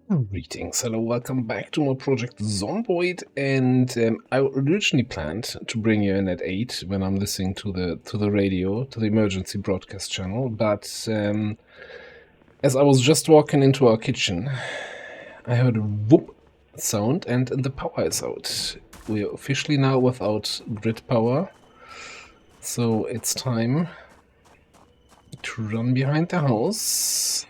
Greetings, hello, welcome back to my Project Zomboid, and I originally planned to bring you in at 8 when I'm listening to the radio, to the emergency broadcast channel, but as I was just walking into our kitchen, I heard a whoop sound and the power is out. We're officially now without grid power, so it's time to run behind the house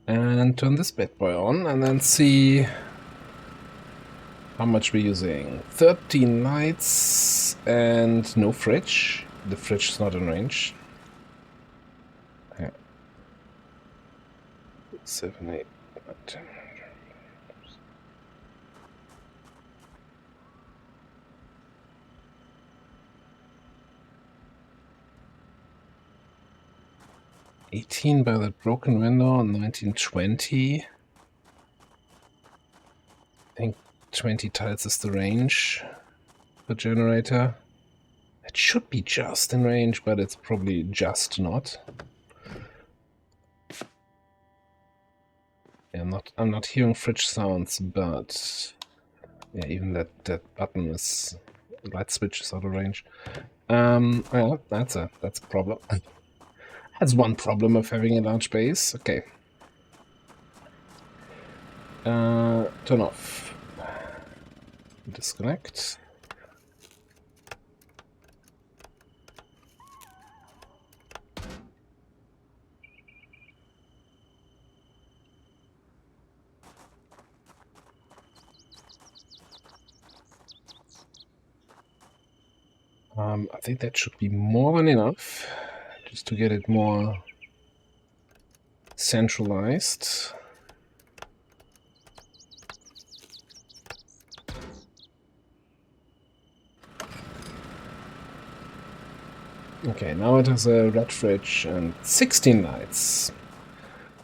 and turn this bad boy on and then see how much we're using. 13 lights and no fridge. The fridge is not in range. Yeah. 7, 8, 9, 10. $18 by that broken window, 1920. I think 20 tiles is the range for generator. It should be just in range, but it's probably just not. Yeah, I'm not hearing fridge sounds, but yeah, even that button is light switch is out of range. Well, that's a problem. That's one problem of having a large base. Okay. Turn off. Disconnect. I think that should be more than enough just to get it more centralized. Okay, now it has a red fridge and 16 lights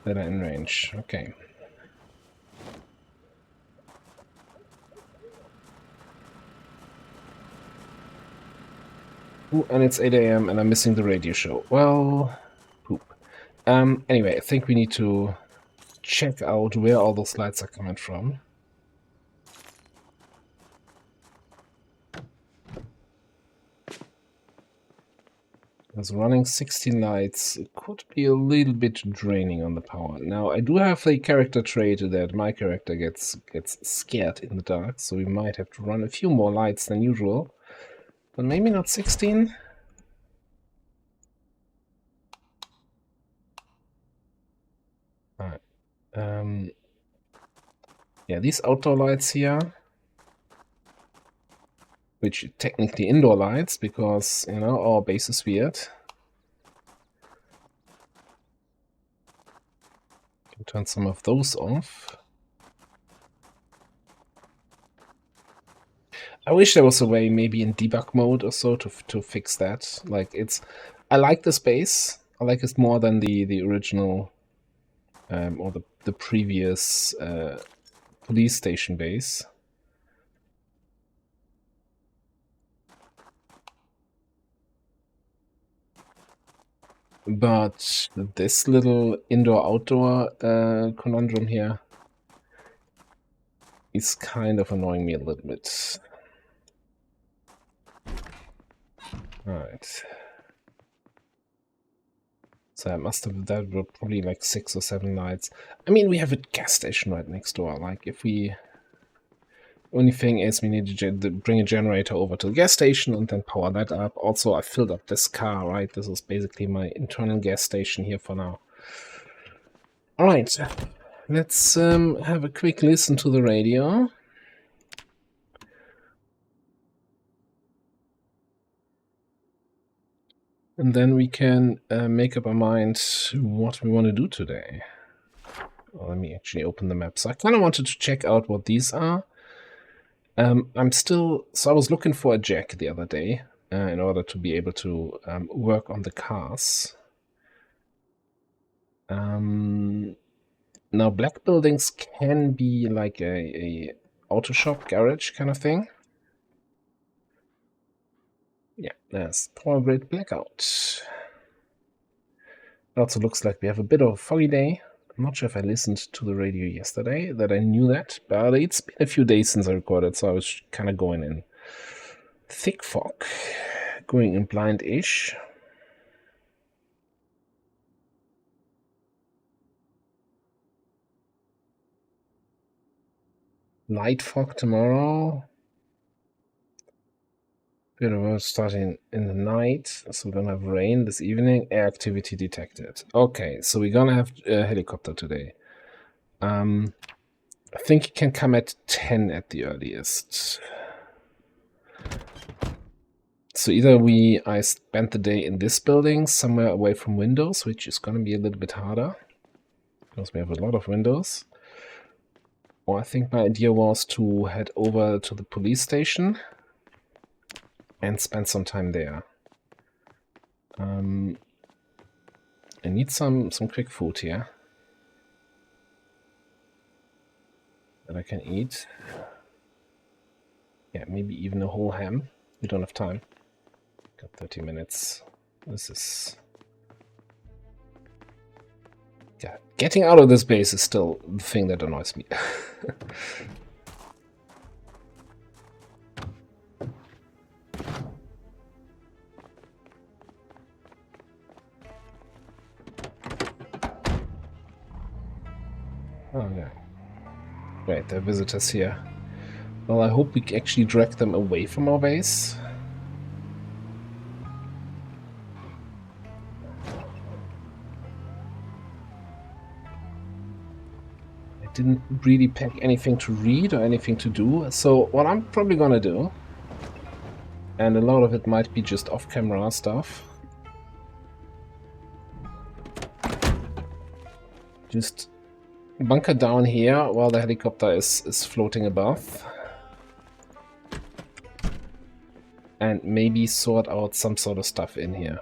that are in range. Okay. Ooh, and it's 8 AM and I'm missing the radio show. Well, poop. Anyway, I think we need to check out where all those lights are coming from. Because running 16 lights could be a little bit draining on the power. Now, I do have a character trait that my character gets scared in the dark, so we might have to run a few more lights than usual. But maybe not 16? Alright. Yeah, these outdoor lights here, which technically indoor lights, because, you know, our base is weird. Can turn some of those off. I wish there was a way, maybe in debug mode or so, to fix that. Like, I like the space. I like it more than the original, or the previous police station base. But this little indoor-outdoor conundrum here is kind of annoying me a little bit. Alright. So I must have, that were probably like 6 or 7 lights. I mean, we have a gas station right next door. Like, if we... Only thing is we need to bring a generator over to the gas station and then power that up. Also, I filled up this car, right? This is basically my internal gas station here for now. Alright, let's have a quick listen to the radio. And then we can make up our mind what we want to do today. Well, let me actually open the map. So I kind of wanted to check out what these are. I was looking for a jack the other day in order to be able to work on the cars. Now, black buildings can be like a auto shop garage kind of thing. Yeah, there's power grid blackout. It also looks like we have a bit of a foggy day. I'm not sure if I listened to the radio yesterday, that I knew that, but it's been a few days since I recorded, so I was kind of going in thick fog, going in blind-ish. Light fog tomorrow. Bit of work starting in the night, so we're gonna have rain this evening. Air activity detected. Okay, so we're gonna have a helicopter today. I think it can come at 10 at the earliest. So either I spend the day in this building, somewhere away from windows, which is gonna be a little bit harder, because we have a lot of windows. Or I think my idea was to head over to the police station and spend some time there. I need some quick food here that I can eat. Yeah, maybe even a whole ham. We don't have time. Got 30 minutes. This is... Yeah, getting out of this base is still the thing that annoys me. Oh, yeah. Right, there are visitors here. Well, I hope we actually drag them away from our base. I didn't really pack anything to read or anything to do, so what I'm probably gonna do, and a lot of it might be just off-camera stuff, just bunker down here while the helicopter is floating above. And maybe sort out some sort of stuff in here.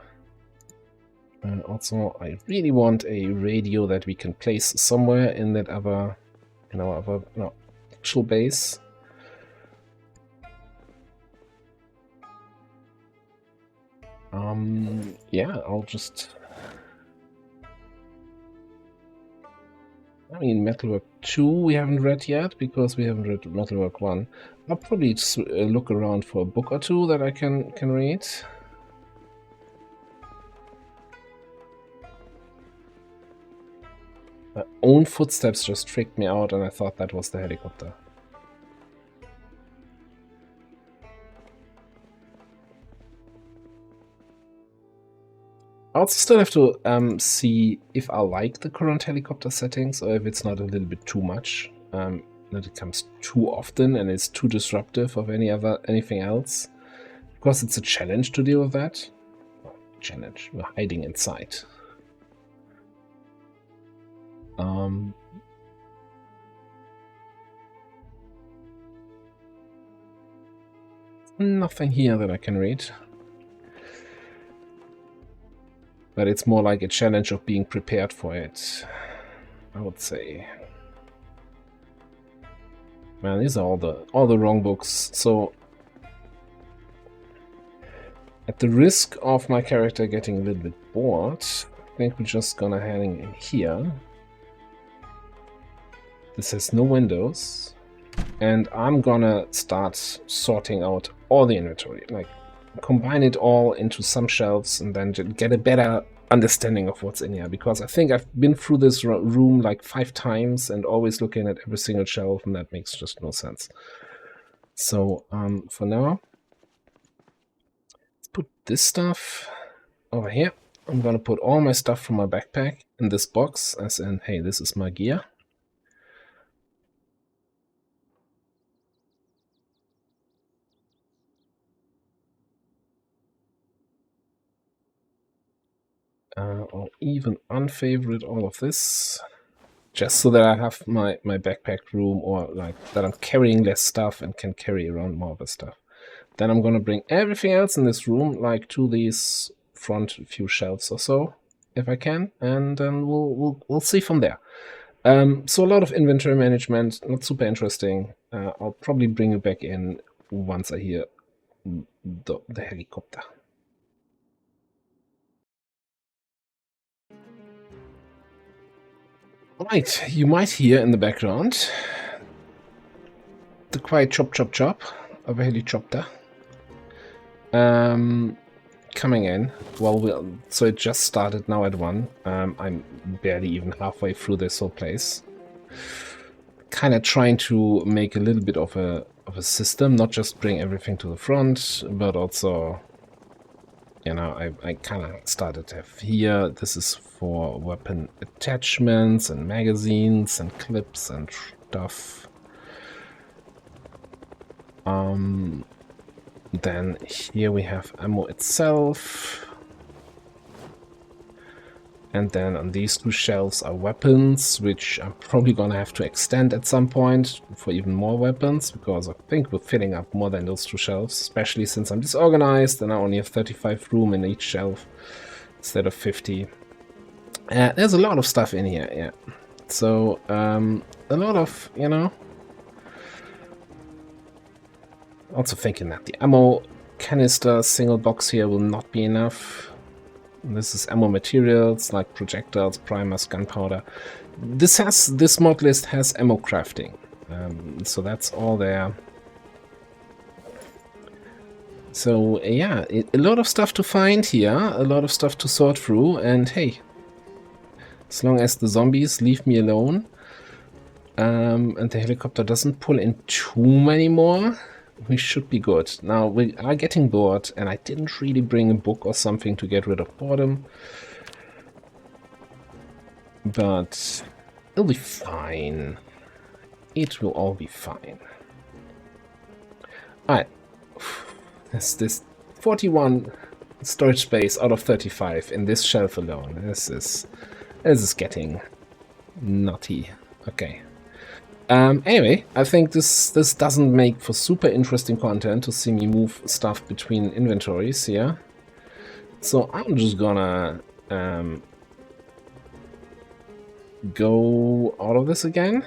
Also, I really want a radio that we can place somewhere in that other, actual base. Yeah, I'll just... I mean, Metalwork 2 we haven't read yet, because we haven't read Metalwork 1. I'll probably just, look around for a book or two that I can read. My own footsteps just freaked me out, and I thought that was the helicopter. I also still have to see if I like the current helicopter settings, or if it's not a little bit too much. That it comes too often and it's too disruptive of anything else. Because it's a challenge to deal with that. Challenge. We're hiding inside. Nothing here that I can read. But it's more like a challenge of being prepared for it, I would say. Man, these are all the wrong books. So, at the risk of my character getting a little bit bored, I think we're just gonna head in here. This has no windows, and I'm gonna start sorting out all the inventory, like combine it all into some shelves and then get a better understanding of what's in here, because I think I've been through this room like 5 times and always looking at every single shelf, and that makes just no sense. So for now, let's put this stuff over here. I'm gonna put all my stuff from my backpack in this box, as in, hey, this is my gear. I'll even unfavorite all of this, just so that I have my backpack room, or like that I'm carrying less stuff and can carry around more of the stuff. Then I'm gonna bring everything else in this room, like to these front few shelves or so, if I can, and then we'll see from there. So a lot of inventory management, not super interesting. I'll probably bring you back in once I hear the helicopter. Right, you might hear in the background the quiet chop chop chop of a helicopter coming in. Well, so it just started now at 1. I'm barely even halfway through this whole place. Kind of trying to make a little bit of a system, not just bring everything to the front, but also, you know, I kind of started to have here. This is for weapon attachments and magazines and clips and stuff. Then here we have ammo itself. And then on these 2 shelves are weapons, which I'm probably gonna have to extend at some point for even more weapons, because I think we're filling up more than those 2 shelves, especially since I'm disorganized and I only have 35 room in each shelf instead of 50. There's a lot of stuff in here, yeah. So, a lot of, you know... Also thinking that the ammo canister single box here will not be enough. This is ammo materials like projectiles, primers, gunpowder. This mod list has ammo crafting, so that's all there. So yeah, a lot of stuff to find here, a lot of stuff to sort through, and hey, as long as the zombies leave me alone, and the helicopter doesn't pull in too many more, we should be good. Now, we are getting bored, and I didn't really bring a book or something to get rid of boredom. But it'll be fine. It will all be fine. Alright. This 41 storage space out of 35 in this shelf alone. This is getting nutty. Okay. Anyway, I think this doesn't make for super interesting content to see me move stuff between inventories here. So I'm just gonna go out of this again,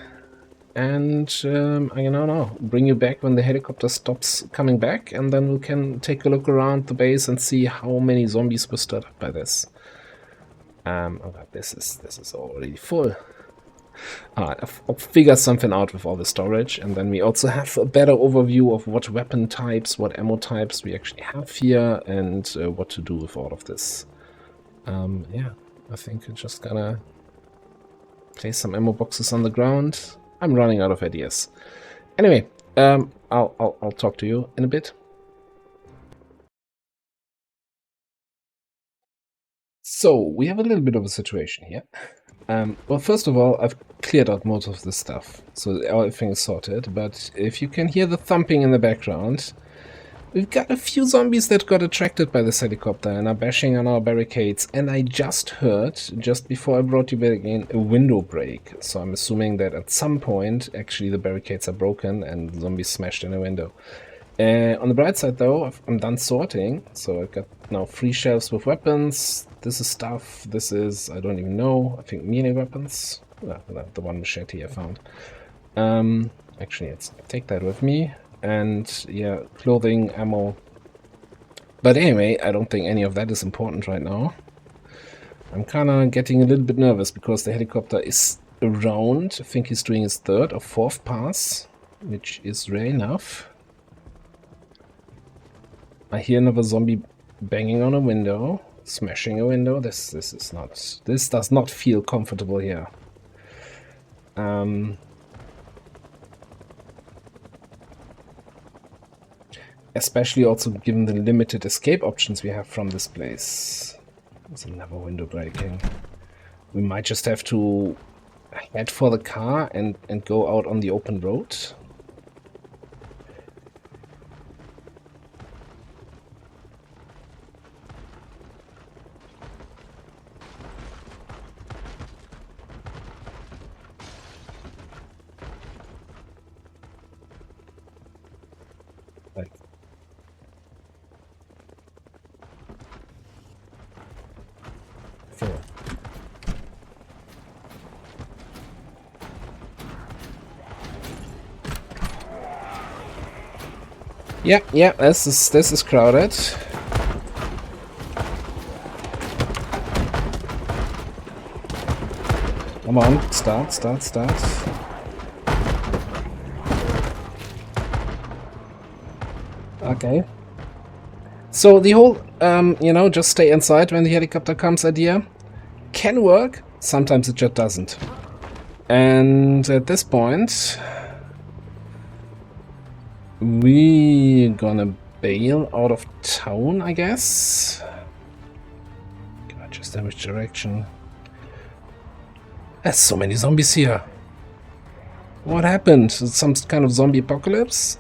and I don't know, bring you back when the helicopter stops coming back, and then we can take a look around the base and see how many zombies were stirred up by this. Okay, this is already full. I'll figure something out with all the storage, and then we also have a better overview of what weapon types, what ammo types we actually have here, and what to do with all of this. Yeah, I think we're just gonna place some ammo boxes on the ground. I'm running out of ideas. Anyway, I'll talk to you in a bit. So we have a little bit of a situation here. Well, first of all, I've cleared out most of the stuff, so everything is sorted, but if you can hear the thumping in the background, we've got a few zombies that got attracted by this helicopter and are bashing on our barricades, and I just heard, just before I brought you back in, a window break, so I'm assuming that at some point, actually the barricades are broken and zombies smashed in a window. On the bright side though, I'm done sorting, so I've got now 3 shelves with weapons. This is stuff, this is, I don't even know, I think melee weapons. The one machete I found. Actually, let's take that with me. And yeah, clothing, ammo. But anyway, I don't think any of that is important right now. I'm kinda getting a little bit nervous because the helicopter is around. I think he's doing his 3rd or 4th pass, which is rare enough. I hear another zombie banging on a window, smashing a window. This does not feel comfortable here. Especially also given the limited escape options we have from this place. There's another window breaking. We might just have to head for the car and go out on the open road. Yeah, this is crowded. Come on, start. Okay. So the whole, just stay inside when the helicopter comes idea can work. Sometimes it just doesn't. And at this point, we're gonna bail out of town, I guess. God, just in which direction? There's so many zombies here. What happened? Some kind of zombie apocalypse?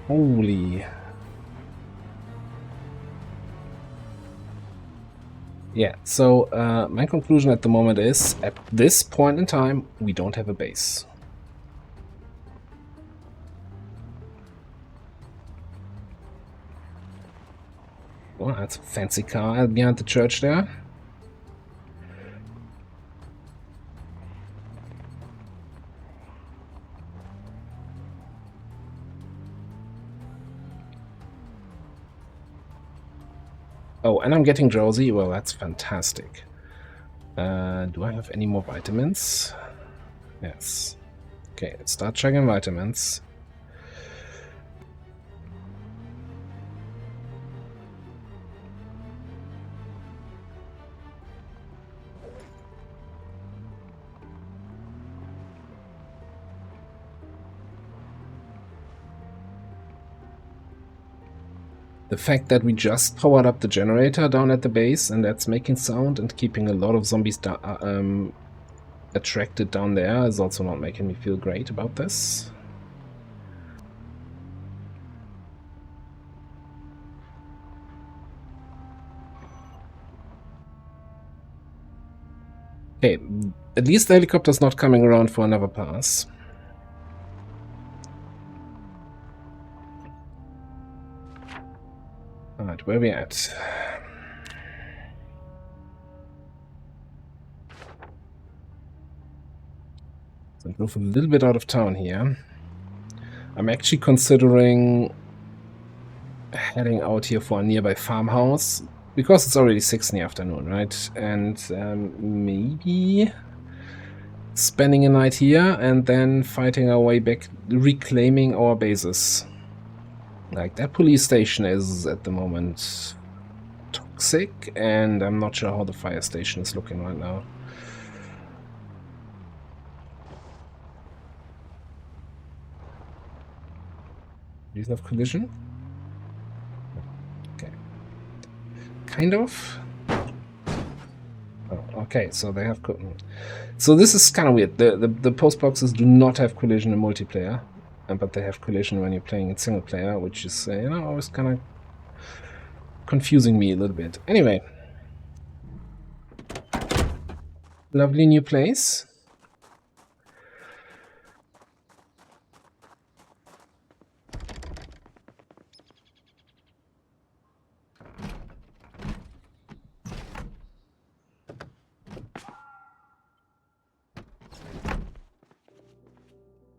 Holy. Yeah, so my conclusion at the moment is, at this point in time, we don't have a base. Oh, that's a fancy car behind the church there. Oh, and I'm getting drowsy. Well, that's fantastic. Do I have any more vitamins? Yes. Okay, let's start checking vitamins. The fact that we just powered up the generator down at the base and that's making sound and keeping a lot of zombies attracted down there is also not making me feel great about this. Okay, at least the helicopter's not coming around for another pass. Alright, where are we at? So move a little bit out of town here. I'm actually considering heading out here for a nearby farmhouse, because it's already 6 in the afternoon, right? And maybe spending a night here and then fighting our way back, reclaiming our bases. Like, that police station is at the moment toxic, and I'm not sure how the fire station is looking right now. Do you have collision? Okay. Kind of. Oh, okay, so they have... So this is kind of weird. The post boxes do not have collision in multiplayer, but they have collision when you're playing in single player, which is, always kind of confusing me a little bit. Anyway. Lovely new place.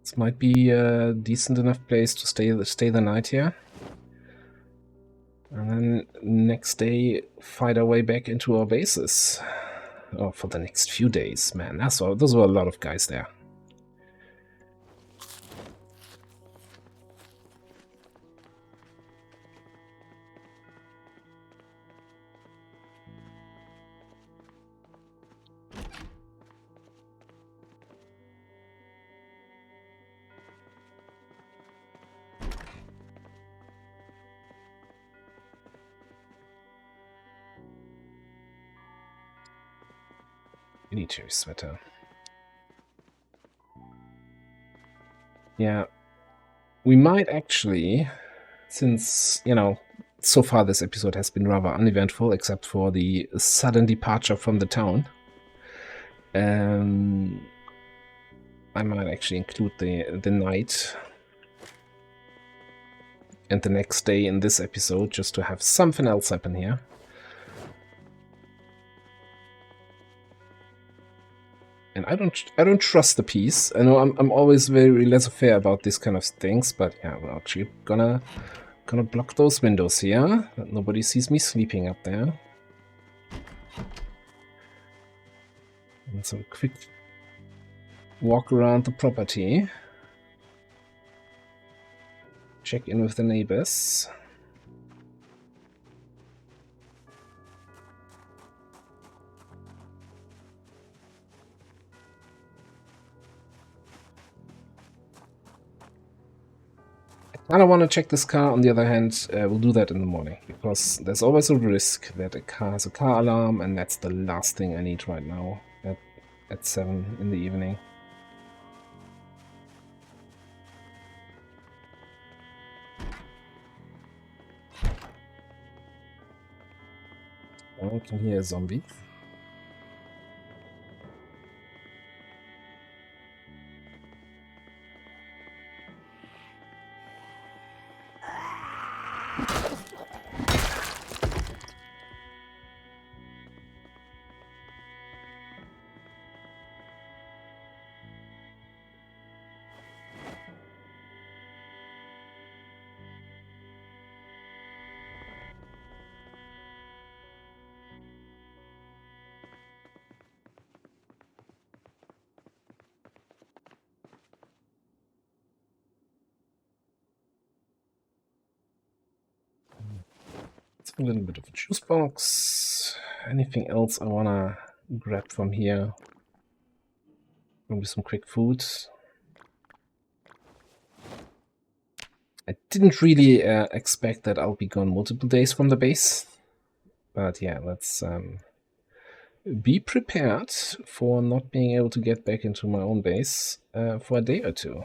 This might be a decent enough place to stay the night here. And then next day fight our way back into our bases. Oh, for the next few days, man. Those were a lot of guys there. Military sweater. Yeah. We might actually, since, so far this episode has been rather uneventful, except for the sudden departure from the town. I might actually include the night and the next day in this episode, just to have something else happen here. And I don't trust the piece. I know I'm always very laissez-faire about these kind of things, but yeah, we're actually gonna Gonna block those windows here, that nobody sees me sleeping up there. And some quick walk around the property. Check in with the neighbors. I don't want to check this car. On the other hand, we'll do that in the morning, because there's always a risk that a car has a car alarm, and that's the last thing I need right now at 7 in the evening. I can hear a zombie. A little bit of a juice box. Anything else I wanna grab from here? Maybe some quick food. I didn't really expect that I'll be gone multiple days from the base. But yeah, let's be prepared for not being able to get back into my own base for a day or two.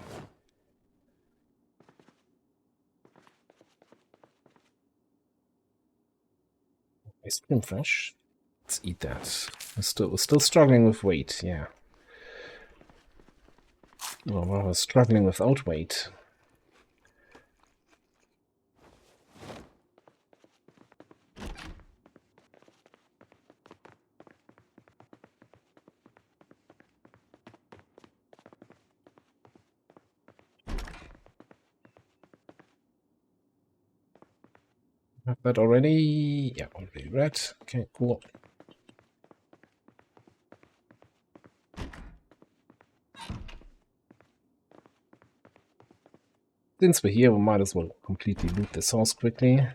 Ice cream fresh. Let's eat that. We're still struggling with weight, yeah. Well, we're struggling without weight. Have that already? Yeah, already read. Okay, cool. Since we're here, we might as well completely loot this house quickly.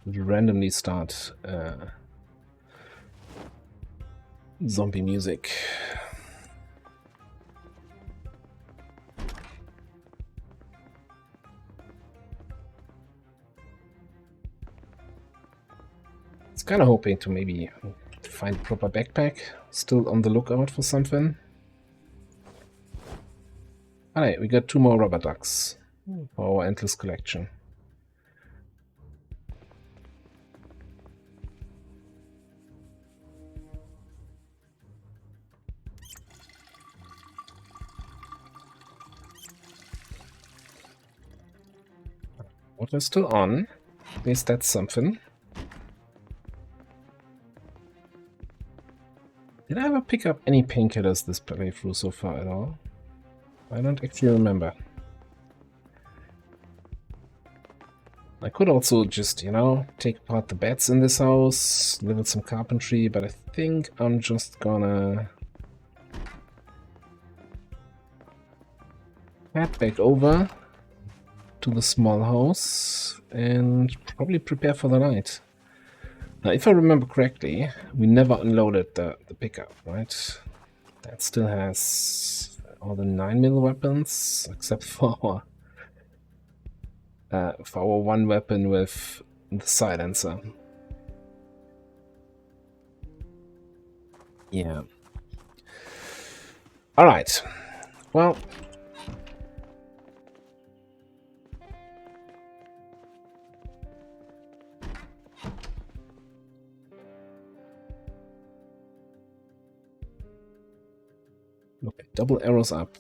We'll randomly start zombie music. I was kind of hoping to maybe find a proper backpack. Still on the lookout for something. Alright, we got 2 more rubber ducks for our endless collection. Water's still on. At least that's something. Did I ever pick up any painkillers this playthrough so far at all? I don't actually remember. I could also just, you know, take apart the beds in this house, live with some carpentry, but I think I'm just gonna head back over to the small house and probably prepare for the night. Now, if I remember correctly, we never unloaded the pickup, right? That still has all the 9mm weapons, except for our one weapon with the silencer. Yeah. Alright. Well, okay, double arrows up.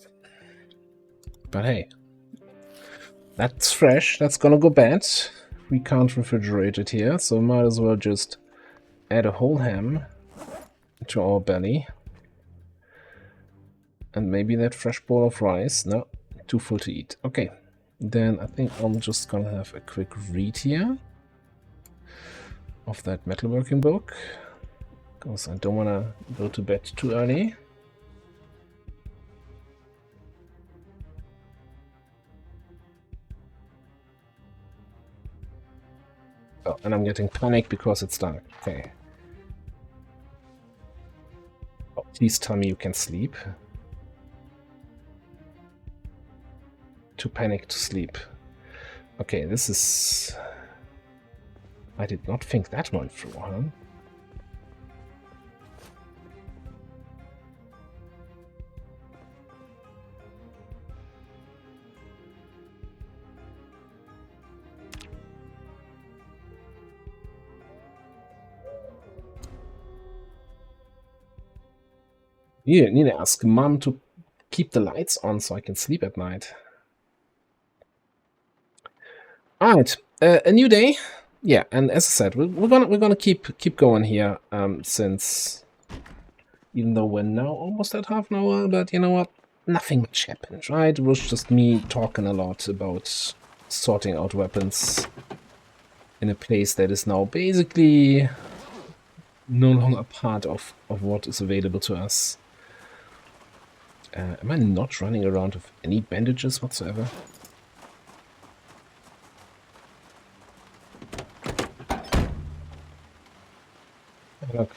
But hey, that's fresh. That's gonna go bad. We can't refrigerate it here, so might as well just add a whole ham to our belly. And maybe that fresh bowl of rice. No, too full to eat. Okay, then I think I'm just gonna have a quick read here of that metalworking book, because I don't wanna go to bed too early. Oh, and I'm getting panic because it's dark. Okay. Oh, please tell me you can sleep. To panic to sleep. Okay, this is... I did not think that one through, huh? You need to ask Mom to keep the lights on so I can sleep at night. Alright, a new day. Yeah, and as I said, we're gonna keep going here, since even though we're now almost at half an hour, but you know what? Nothing much happened, right? It was just me talking a lot about sorting out weapons in a place that is now basically no longer part of what is available to us. Am I not running around with any bandages whatsoever? Look.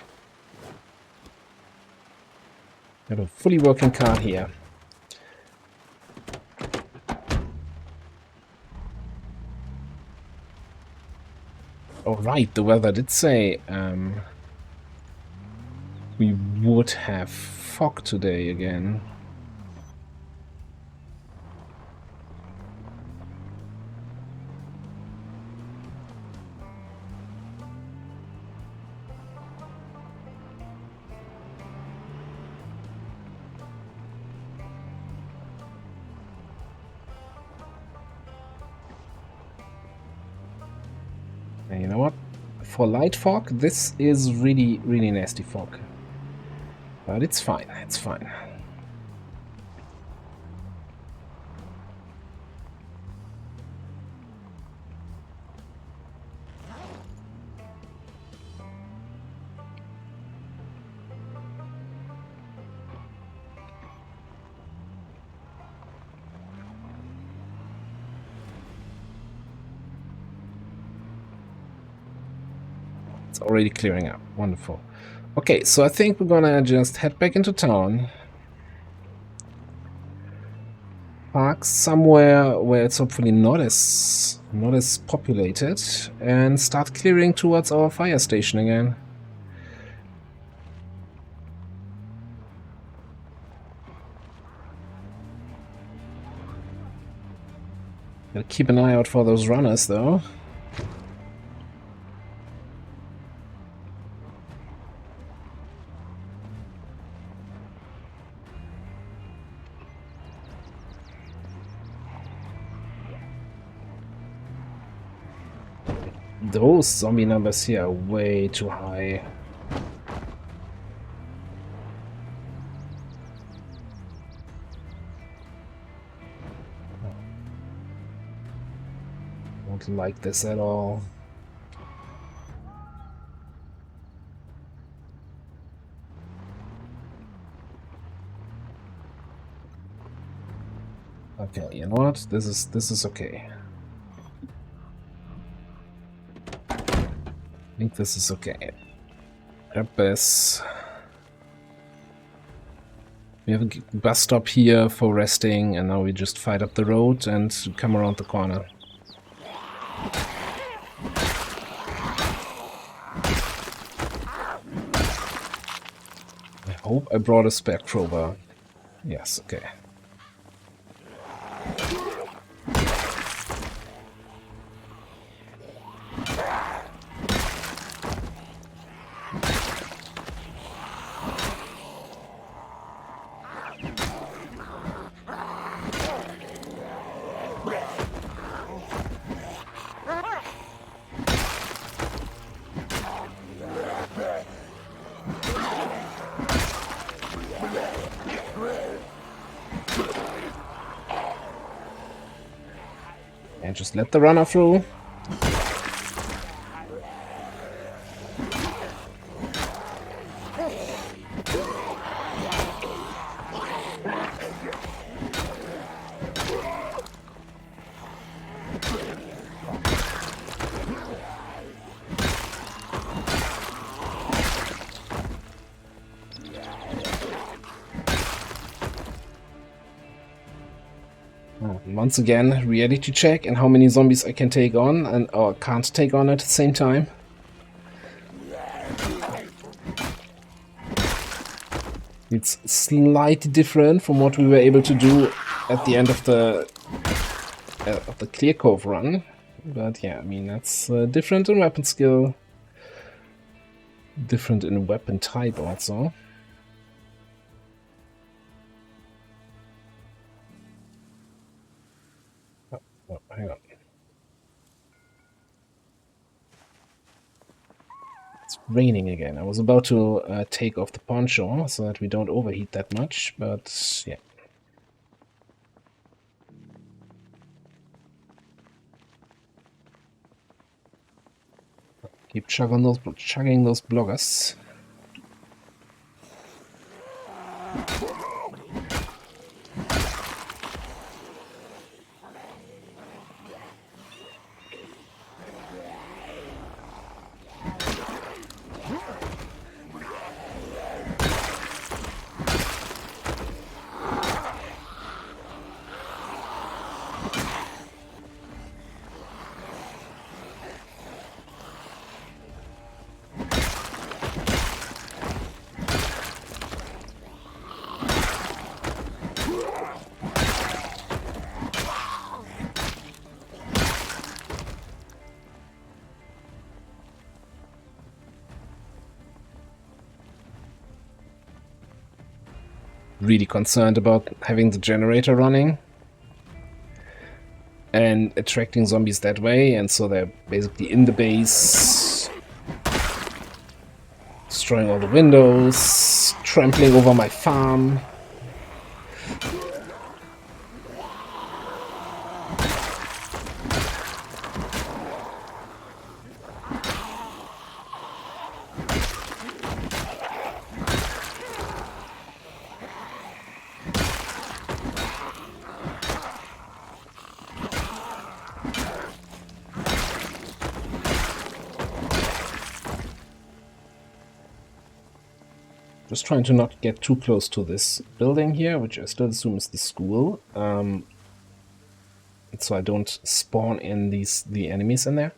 Got a fully working car here. Oh right, the weather did say we would have fog today again. And you know what? For light fog, this is really, really nasty fog. But it's fine, it's fine. It's already clearing up. Wonderful. Okay, so I think we're gonna just head back into town. Park somewhere where it's hopefully not as populated, and start clearing towards our fire station again. Gotta keep an eye out for those runners though. Those zombie numbers here are way too high. Don't like this at all. Okay, you know what? This is okay. I think this is okay. Grab this. We have a bus stop here for resting, and now we just fight up the road and come around the corner. I hope I brought a spare crowbar. Yes, okay. And just let the runner through. Once again, reality check and how many zombies I can take on and or can't take on at the same time. It's slightly different from what we were able to do at the end of the Clear Cove run, but yeah, I mean that's different in weapon skill, different in weapon type also. Oh, hang on. It's raining again. I was about to take off the poncho so that we don't overheat that much, but yeah. Keep chugging those bloggers. Really concerned about having the generator running and attracting zombies that way, and so they're basically in the base, destroying all the windows, trampling over my farm. Just trying to not get too close to this building here, which I still assume is the school, so I don't spawn in the enemies in there.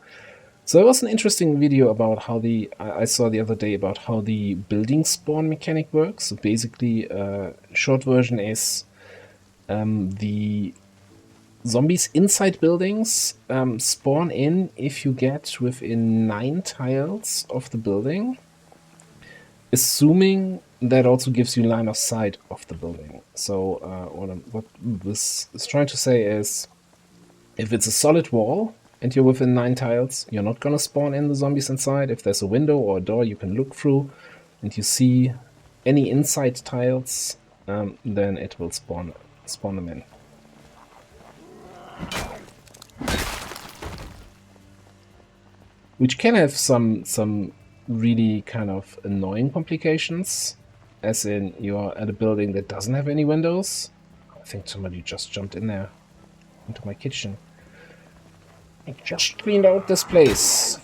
So there was an interesting video about how I saw the other day about how the building spawn mechanic works. So basically, short version is the zombies inside buildings spawn in if you get within 9 tiles of the building, assuming that also gives you line of sight of the building. So what this is trying to say is, if it's a solid wall and you're within 9 tiles, you're not gonna spawn in the zombies inside. If there's a window or a door you can look through and you see any inside tiles, then it will spawn them in. Which can have some really kind of annoying complications, as in you're at a building that doesn't have any windows. I think somebody just jumped in there into my kitchen. I just cleaned out this place.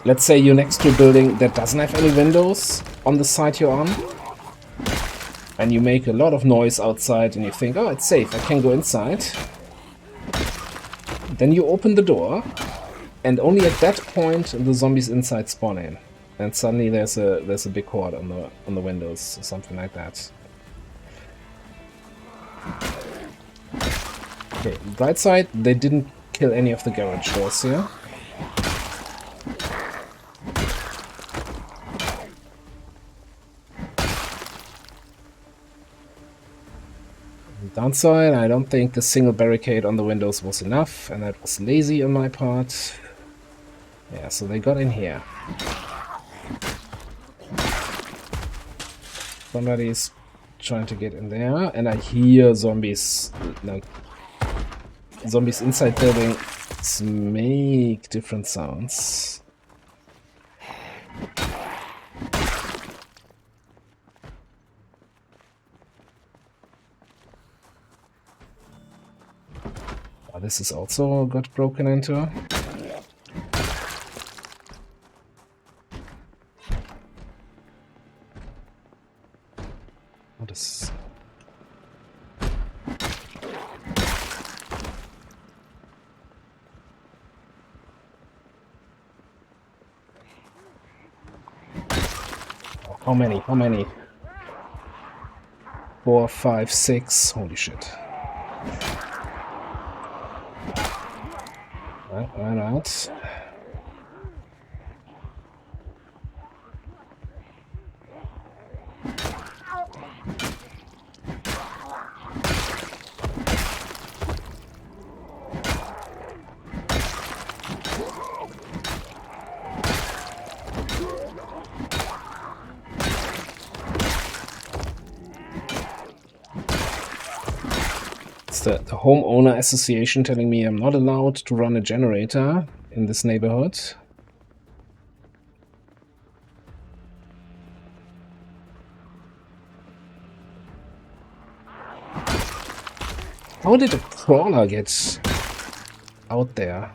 Let's say you're next to a building that doesn't have any windows on the side you're on, and you make a lot of noise outside and you think, oh, it's safe, I can go inside. Then you open the door, and only at that point the zombies inside spawn in. And suddenly there's a big horde on the windows or something like that. Okay, right side, they didn't kill any of the garage doors here. Downside, I don't think the single barricade on the windows was enough, and that was lazy on my part. Yeah, so they got in here. Somebody's trying to get in there, and I hear zombies, like zombies inside buildings make different sounds. Oh, this is also got broken into. What is... How many? How many? 4, 5, 6. Holy shit. Right. The homeowner association telling me I'm not allowed to run a generator in this neighborhood. How did a crawler get out there?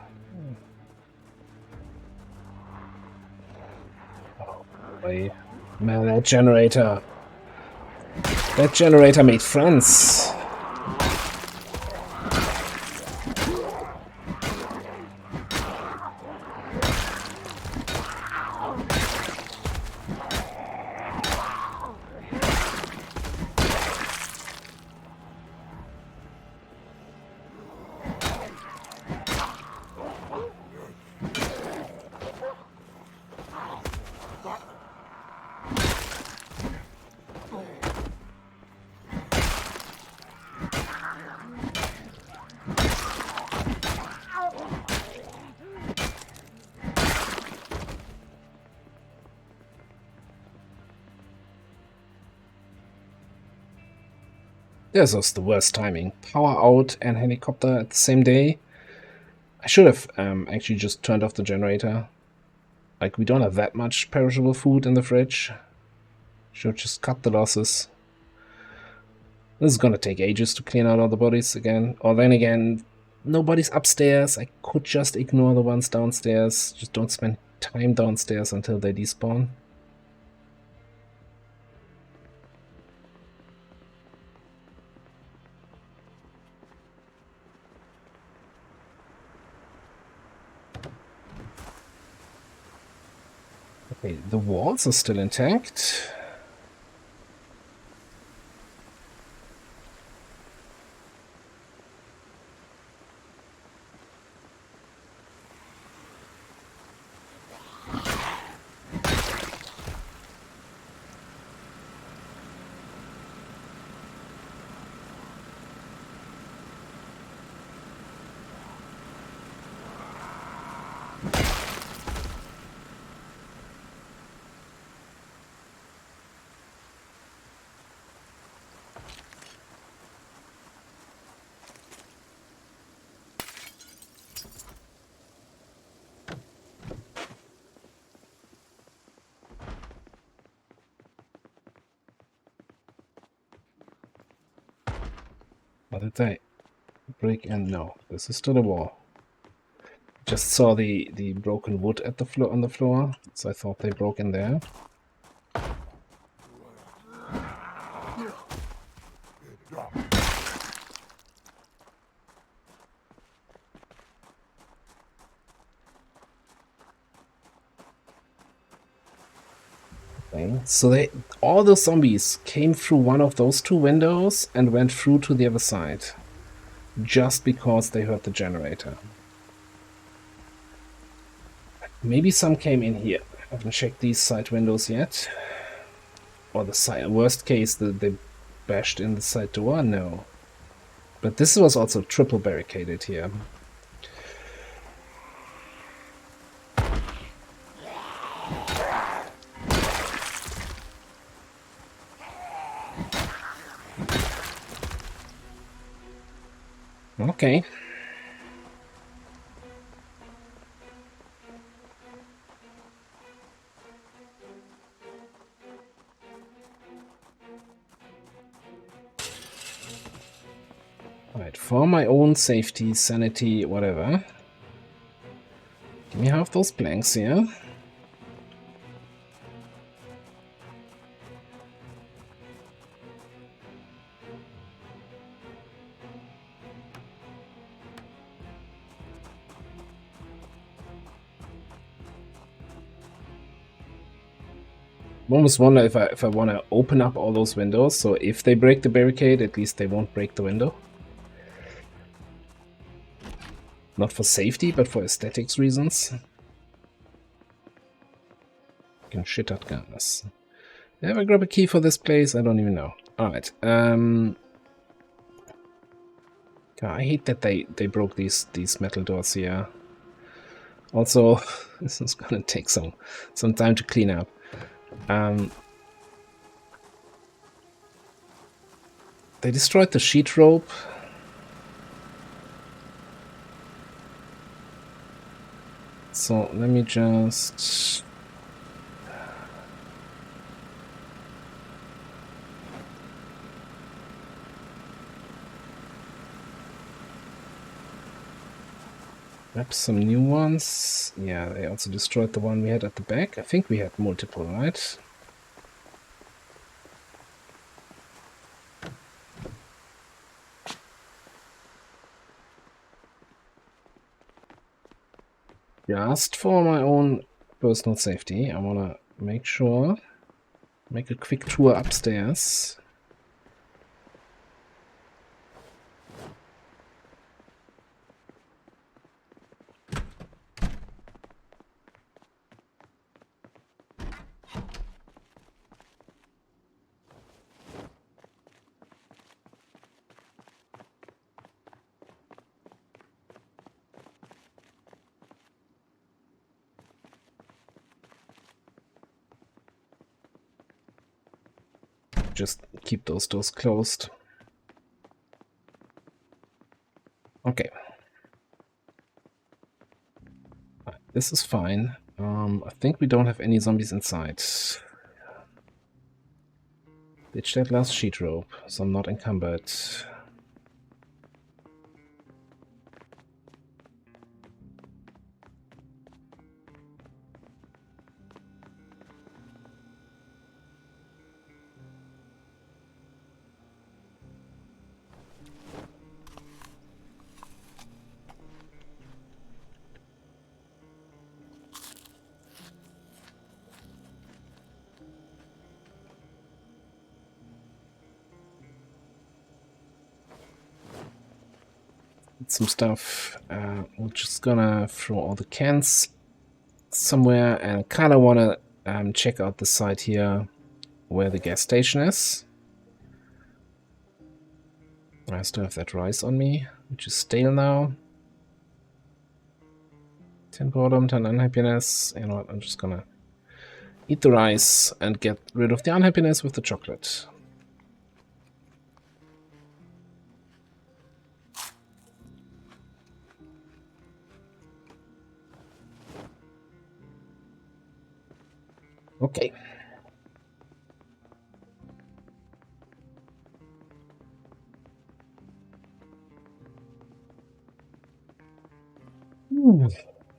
Oh boy. Man, that generator made friends. This was the worst timing. Power out and helicopter at the same day. I should have actually just turned off the generator. Like, we don't have that much perishable food in the fridge. Should just cut the losses. This is gonna take ages to clean out all the bodies again. Or then again, nobody's upstairs. I could just ignore the ones downstairs. Just don't spend time downstairs until they despawn. Okay, the walls are still intact. What did they break in? No, this is still a wall. Just saw the broken wood at the floor on the floor, so I thought they broke in there. Okay, so all the zombies came through one of those two windows and went through to the other side, just because they heard the generator. Maybe some came in here. I haven't checked these side windows yet. Or the side, worst case, they bashed in the side door? No. But this was also triple barricaded here. Okay. Right, for my own safety, sanity, whatever. Give me half those planks here. I almost wonder if I want to open up all those windows, so if they break the barricade, at least they won't break the window. Not for safety, but for aesthetics reasons. Can shit out guns. Have I grab a key for this place? I don't even know. Alright. God, I hate that they broke these metal doors here. Also, this is gonna take some time to clean up. They destroyed the sheet rope. So let me just... grab some new ones. Yeah, they also destroyed the one we had at the back. I think we had multiple, right? Just for my own personal safety, I want to make sure, make a quick tour upstairs. Just keep those doors closed. Okay. This is fine. I think we don't have any zombies inside. Ditch that last sheet rope, so I'm not encumbered. Some stuff. We're just gonna throw all the cans somewhere, and kind of want to check out the site here where the gas station is. I still have that rice on me, which is stale now. 10 boredom, 10 unhappiness. You know what, I'm just gonna eat the rice and get rid of the unhappiness with the chocolate. Okay.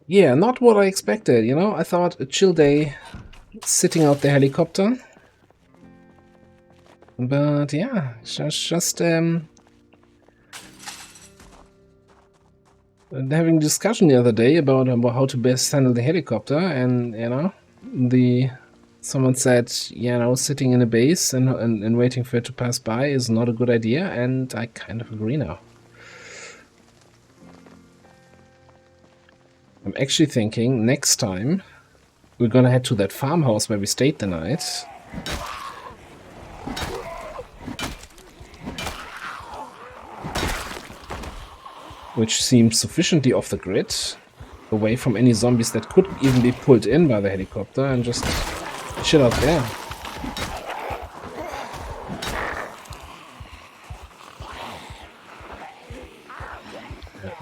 Yeah, not what I expected, you know? I thought a chill day sitting out the helicopter. But yeah, just having a discussion the other day about how to best handle the helicopter, and you know, someone said, you know, sitting in a base and waiting for it to pass by is not a good idea, and I kind of agree now. I'm actually thinking next time we're gonna head to that farmhouse where we stayed the night. Which seems sufficiently off the grid, away from any zombies that could even be pulled in by the helicopter, and just chill out there.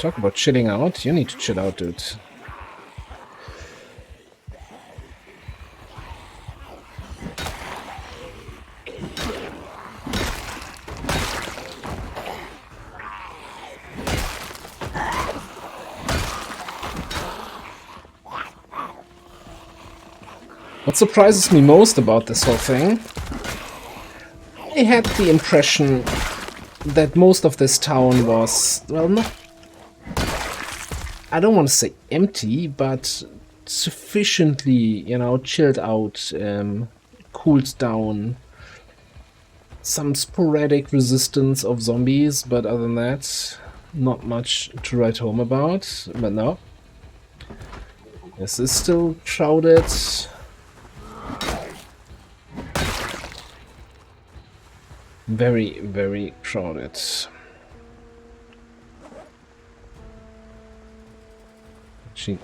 talk about chilling out. You need to chill out, dude. What surprises me most about this whole thing, I had the impression that most of this town was, well, not, I don't want to say empty, but sufficiently, you know, chilled out, cooled down. Some sporadic resistance of zombies, but other than that, not much to write home about. But no, this is still crowded. Very, very crowded. Actually,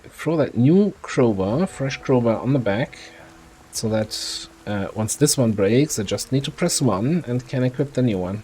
throw that new crowbar, fresh crowbar on the back, so that once this one breaks, I just need to press 1 and can equip the new one.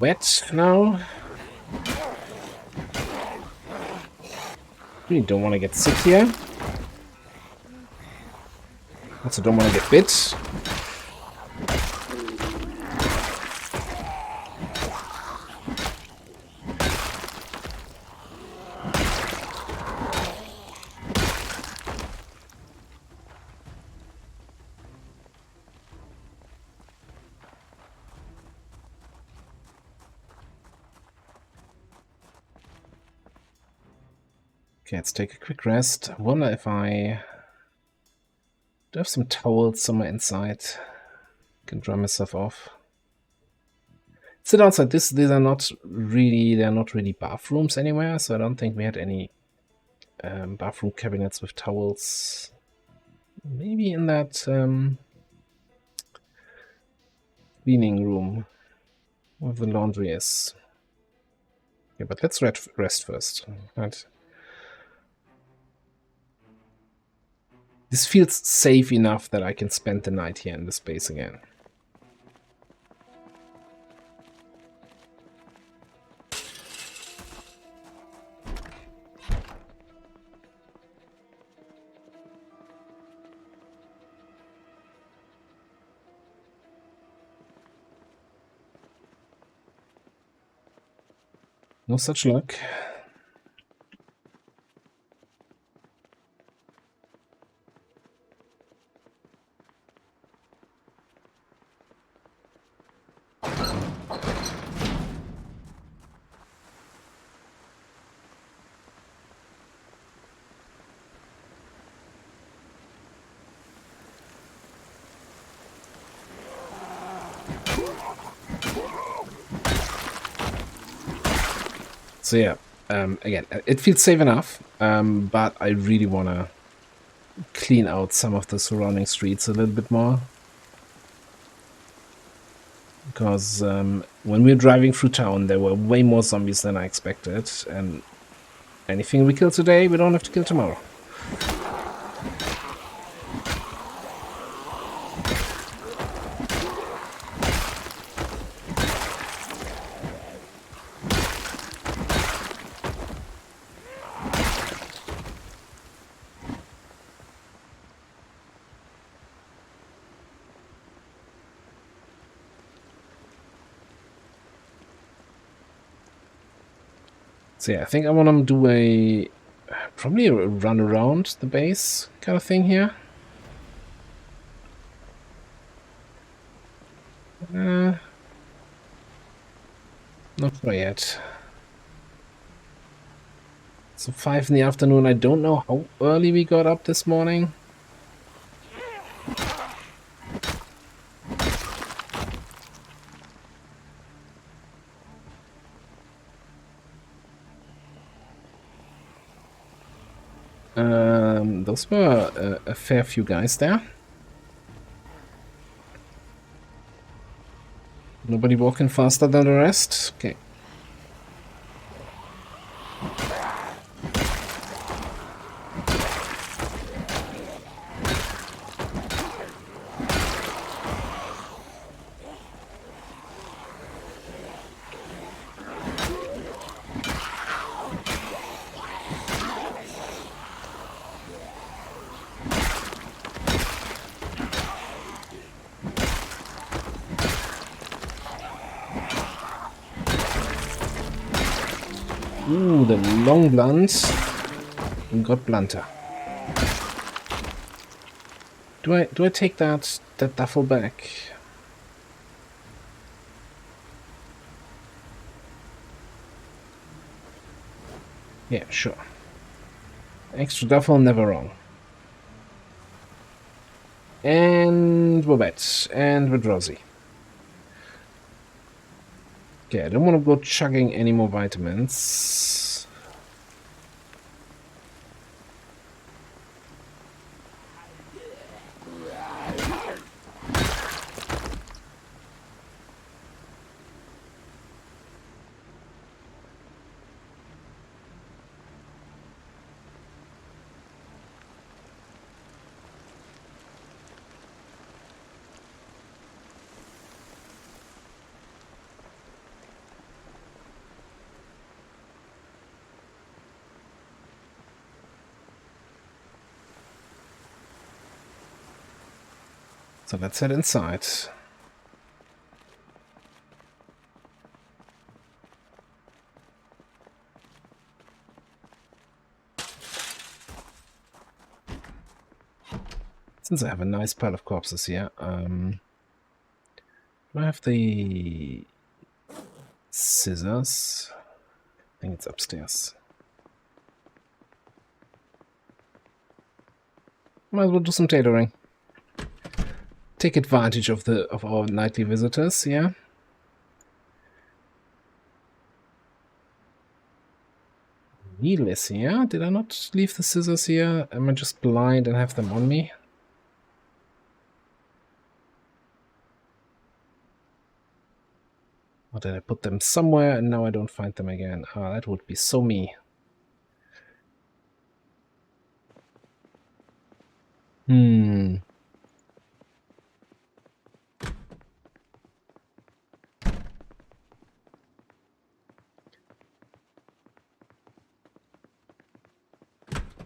Wet now. Really don't want to get sick here. Also don't want to get bit. Okay, let's take a quick rest. I wonder if I do have some towels somewhere inside. Can dry myself off. Sit outside. These are not really, they're not really bathrooms anywhere, so I don't think we had any bathroom cabinets with towels. Maybe in that cleaning room where the laundry is. Okay, but let's rest first. Right. This feels safe enough that I can spend the night here in this base again. No such luck. So yeah, again, it feels safe enough, but I really want to clean out some of the surrounding streets a little bit more. Because when we were driving through town, there were way more zombies than I expected, and anything we kill today, we don't have to kill tomorrow. So yeah, I think I want to do probably a run around the base kind of thing here. Not sure yet. So 5 in the afternoon. I don't know how early we got up this morning. Those were a fair few guys there. Nobody walking faster than the rest? Okay. Ooh, the long blunt got blunter. Do I take that duffel back? Yeah, sure. Extra duffel, never wrong. And we're wet. And we're drowsy. Okay, I don't want to go chugging any more vitamins. So let's head inside. Since I have a nice pile of corpses here, do I have the scissors? I think it's upstairs. Might as well do some tailoring. Take advantage of our nightly visitors, yeah? Needle is here. Did I not leave the scissors here? Am I just blind and have them on me? Or did I put them somewhere and now I don't find them again? Ah, that would be so me.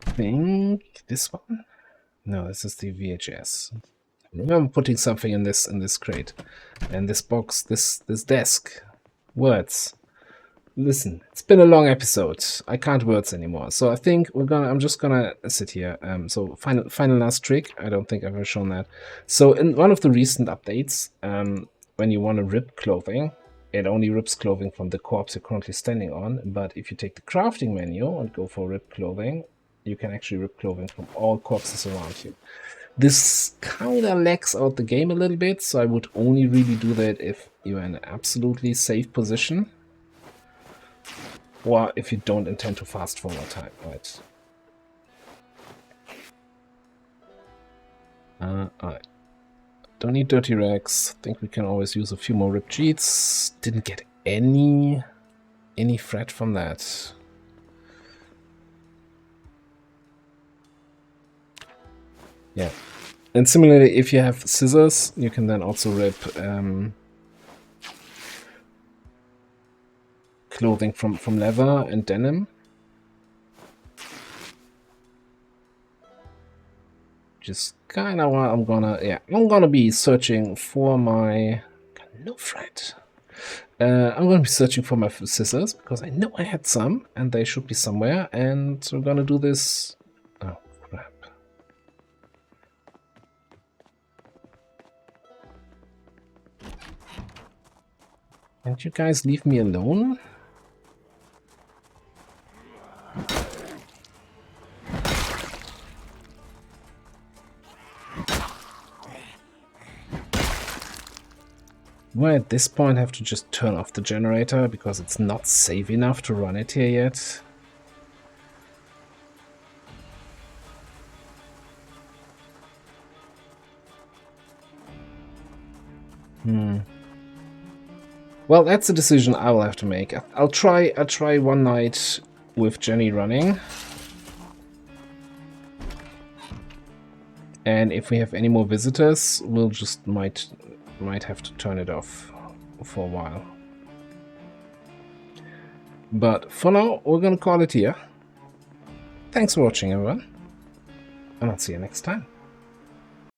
I think this one? No, this is the VHS. I'm putting something in this crate. And this box, this desk. Words. Listen, it's been a long episode. I can't words anymore. So I think I'm just gonna sit here. So final last trick. I don't think I've ever shown that. So in one of the recent updates, when you want to rip clothing, it only rips clothing from the corpse you're currently standing on. But if you take the crafting menu and go for rip clothing, you can actually rip clothing from all corpses around you. This kind of lags out the game a little bit, so I would only really do that if you're in an absolutely safe position. Or if you don't intend to fast forward time, right? Alright. Don't need dirty rags. Think we can always use a few more ripped sheets. Didn't get any threat from that. Yeah. And similarly, if you have scissors, you can then also rip clothing from leather and denim. Just kind of what I'm gonna be searching for my... No threat. I'm gonna be searching for my scissors, because I know I had some, and they should be somewhere, and we're gonna do this... Oh, crap. Can't you guys leave me alone? Well, at this point I have to just turn off the generator because it's not safe enough to run it here yet. Well, that's a decision I will have to make. I'll try one night with Jenny running. And if we have any more visitors, we'll just might have to turn it off for a while. But for now, we're gonna call it here. Thanks for watching, everyone. And I'll see you next time.